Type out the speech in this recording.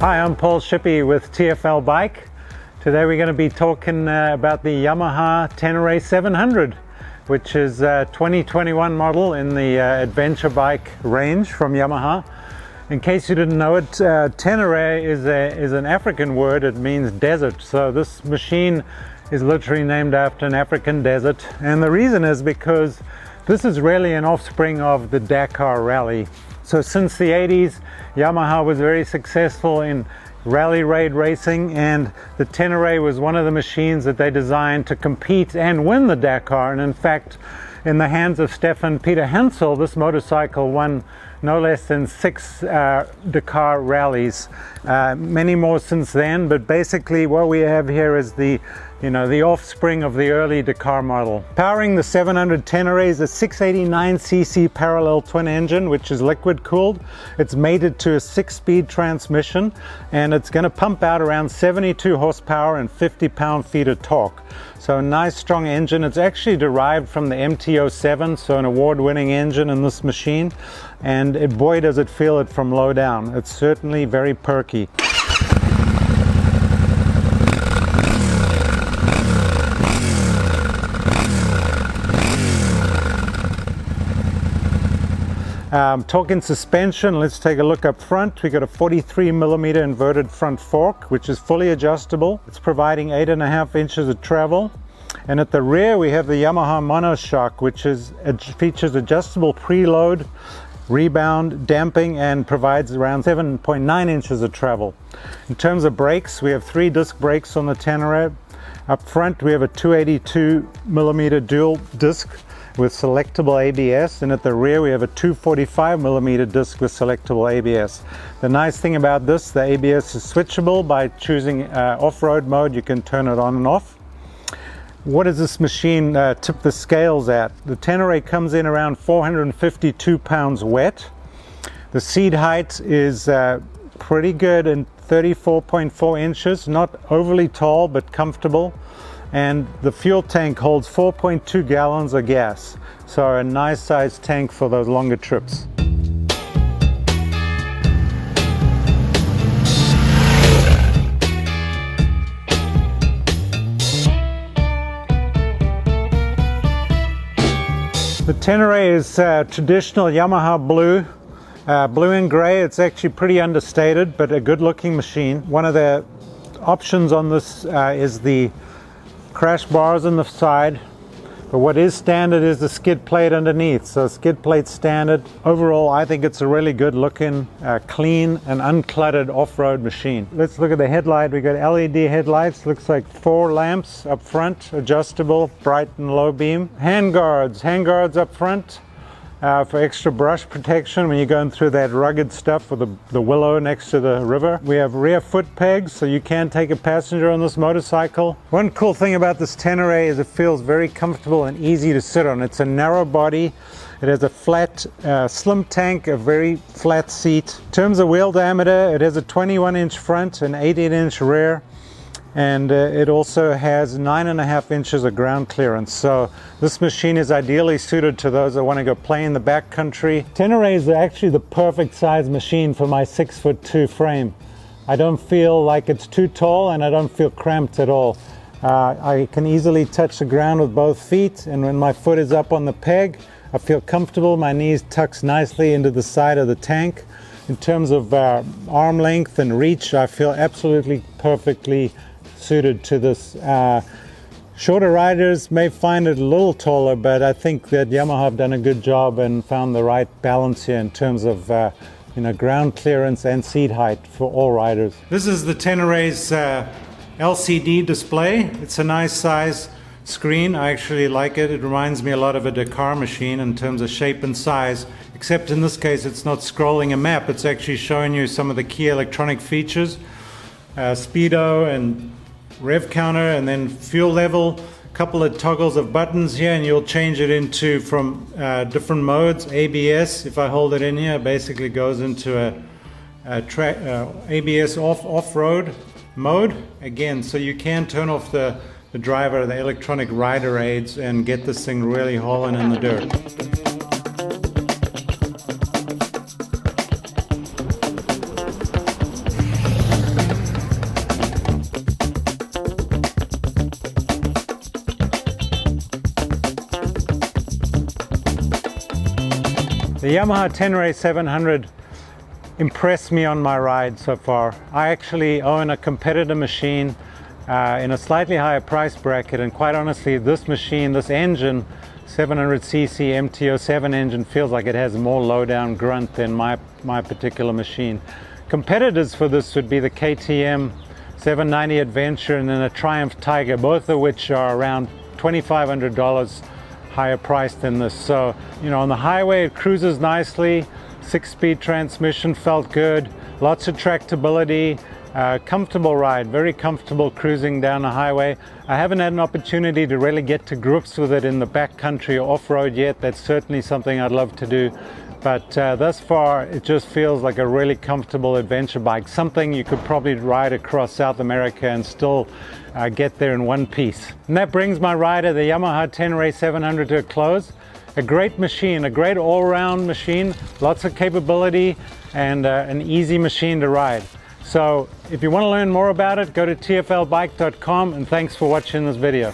Hi, I'm Paul Shippey with TFL Bike. Today we're going to be talking about the Yamaha Tenere 700, which is a 2021 model in the adventure bike range from Yamaha. In case you didn't know it, Tenere is an African word. It means desert. So this machine is literally named after an African desert. And the reason is because this is really an offspring of the Dakar Rally. So since the 80s, Yamaha was very successful in rally raid racing, and the Tenere was one of the machines that they designed to compete and win the Dakar. And in fact, in the hands of Stefan Peter Hansel, this motorcycle won no less than 6 Dakar rallies, many more since then. But basically what we have here is the offspring of the early Dakar model. Powering the 700 Tenere is a 689cc parallel twin engine, which is liquid cooled. It's mated to a 6-speed transmission, and it's going to pump out around 72 horsepower and 50 pound-feet of torque. So a nice strong engine. It's actually derived from the MT-07, so an award-winning engine in this machine, and boy does it feel it from low down. It's certainly very perky. Talking suspension, let's take a look up front. We got a 43mm inverted front fork, which is fully adjustable. It's providing 8.5 inches of travel. And at the rear we have the Yamaha monoshock, which features adjustable preload, rebound, damping, and provides around 7.9 inches of travel. In terms of brakes, we have 3 disc brakes on the Tenere. Up front we have a 282mm dual disc with selectable ABS, and at the rear we have a 245mm disc with selectable ABS. The nice thing about this, the ABS is switchable. By choosing off-road mode, you can turn it on and off. What does this machine tip the scales at? The Tenere comes in around 452 pounds wet. The seat height is pretty good in 34.4 inches, not overly tall but comfortable. And the fuel tank holds 4.2 gallons of gas, so a nice sized tank for those longer trips. The Tenere is traditional Yamaha blue, blue and gray. It's actually pretty understated, but a good looking machine. One of the options on this is the crash bars on the side, but what is standard is the skid plate underneath. So skid plate standard. Overall, I think it's a really good looking, clean and uncluttered off-road machine. Let's look at the headlight. We got LED headlights. Looks like 4 lamps up front, adjustable, bright and low beam. Handguards up front for extra brush protection when you're going through that rugged stuff with the willow next to the river. We have rear foot pegs, so you can take a passenger on this motorcycle. One cool thing about this Tenere is it feels very comfortable and easy to sit on. It's a narrow body. It has a flat, slim tank, a very flat seat. In terms of wheel diameter, it has a 21-inch front and 18-inch rear. And it also has 9.5 inches of ground clearance. So this machine is ideally suited to those that want to go play in the backcountry. Tenere is actually the perfect size machine for my 6'2" frame. I don't feel like it's too tall, and I don't feel cramped at all. I can easily touch the ground with both feet, and when my foot is up on the peg, I feel comfortable. My knees tucks nicely into the side of the tank. In terms of arm length and reach, I feel absolutely perfectly suited to this. Shorter riders may find it a little taller, but I think that Yamaha have done a good job and found the right balance here in terms of ground clearance and seat height for all riders. This is the Tenere's LCD display. It's a nice size screen. I actually like it. It reminds me a lot of a Dakar machine in terms of shape and size, except in this case it's not scrolling a map. It's actually showing you some of the key electronic features, speedo and rev counter, and then fuel level, a couple of toggles of buttons here, and you'll change it into from different modes. ABS, if I hold it in here, basically goes into ABS off-road mode again, so you can turn off the driver, the electronic rider aids, and get this thing really hauling in the dirt. The Yamaha Tenere 700 impressed me on my ride so far. I actually own a competitor machine in a slightly higher price bracket, and quite honestly, this machine, this engine, 700cc MT07 engine, feels like it has more low-down grunt than my particular machine. Competitors for this would be the KTM 790 Adventure and then a Triumph Tiger, both of which are around $2,500 higher priced than this. So, you know, on the highway it cruises nicely, 6-speed transmission, felt good, lots of tractability, comfortable ride, very comfortable cruising down the highway. I haven't had an opportunity to really get to grips with it in the backcountry or off-road yet. That's certainly something I'd love to do. But thus far, it just feels like a really comfortable adventure bike, something you could probably ride across South America and still get there in one piece. And that brings my ride of the Yamaha Tenere 700 to a close. A great machine, a great all-round machine, lots of capability, and an easy machine to ride. So if you want to learn more about it, go to TFLbike.com, and thanks for watching this video.